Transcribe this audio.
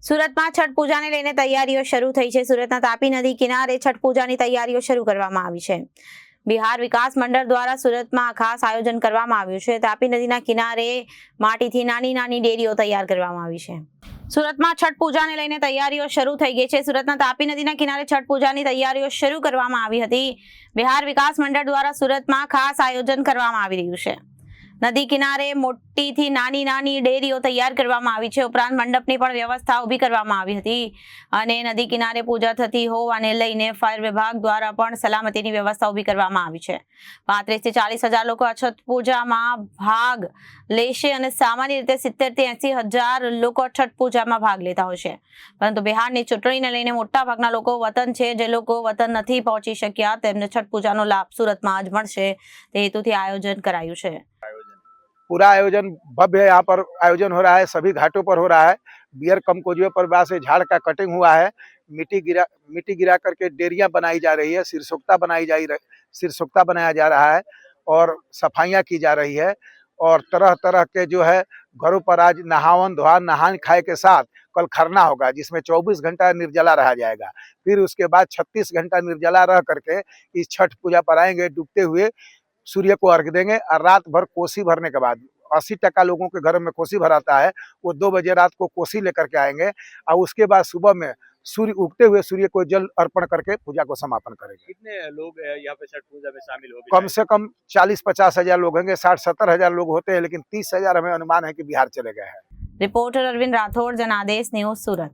સુરતમાં છઠ પૂજાને લઈને તૈયારીઓ શરૂ થઈ છે। સુરતના તાપી નદી કિનારે છઠ પૂજાની તૈયારીઓ શરૂ કરવામાં આવી છે। બિહાર વિકાસ મંડળ દ્વારા સુરતમાં ખાસ આયોજન કરવામાં આવ્યું છે। તાપી નદીના કિનારે માટીથી નાની નાની ડેરીઓ તૈયાર કરવામાં આવી છે। સુરતમાં છઠ પૂજાને લઈને તૈયારીઓ શરૂ થઈ ગઈ છે। સુરતના તાપી નદીના કિનારે છઠ પૂજાની તૈયારીઓ શરૂ કરવામાં આવી હતી। બિહાર વિકાસ મંડળ દ્વારા સુરતમાં ખાસ આયોજન કરવામાં આવી રહ્યું છે। નદી કિનારે મોટીથી નાની નાની ડેરીઓ તૈયાર કરવામાં આવી છે। ઉપરાંત મંડપની પણ વ્યવસ્થા ઊભી કરવામાં આવી હતી અને નદી કિનારે પૂજા થતી હોવાને લઈને ફાયર વિભાગ દ્વારા પણ સલામતીની વ્યવસ્થા ઊભી કરવામાં આવી છે। 35 થી 40 હજાર લોકો આ છઠ પૂજામાં ભાગ લેશે અને સામાન્ય રીતે 70 થી 80 હજાર લોકો છઠ પૂજામાં ભાગ લેતા હોય છે। પરંતુ બિહારની ચૂંટણીને લઈને મોટા ભાગના લોકો વતન છે। જે લોકો વતન નથી પહોંચી શક્યા તેમને છઠ પૂજાનો લાભ સુરતમાં જ મળશે તે હેતુથી आयोजन कराયું છે। पूरा आयोजन भव्य यहाँ पर आयोजन हो रहा है। सभी घाटों पर हो रहा है। बियर कम कोजवे पर से झाड़ का कटिंग हुआ है। मिट्टी गिरा करके डेरियां बनाई जा रही है। सिरसोक्ता बनाया जा रहा है और सफाइयाँ की जा रही है। और तरह तरह के जो है घरों पर आज नहावन धोवन नहान खाए के साथ कल खरना होगा, जिसमें 24 घंटा निर्जला रहा जाएगा। फिर उसके बाद 36 घंटा निर्जला रह करके इस छठ पूजा पर आएंगे। डूबते हुए सूर्य को अर्घ देंगे और रात भर कोसी भरने के बाद 80% लोगों के घर में कोसी भराता है, वो 2 बजे रात को कोसी लेकर के आएंगे और उसके बाद सुबह में सूर्य उगते हुए सूर्य को जल अर्पण करके पूजा को समापन करेंगे। कितने लोग यहाँ पे छठ पूजा में शामिल हो? कम से कम 40-50 हजार लोग होंगे। 60-70 हजार लोग होते हैं, लेकिन 30 हजार हमें अनुमान है कि बिहार चले गए हैं। रिपोर्टर अरविंद राठौड़, जनादेश न्यूज, सूरत।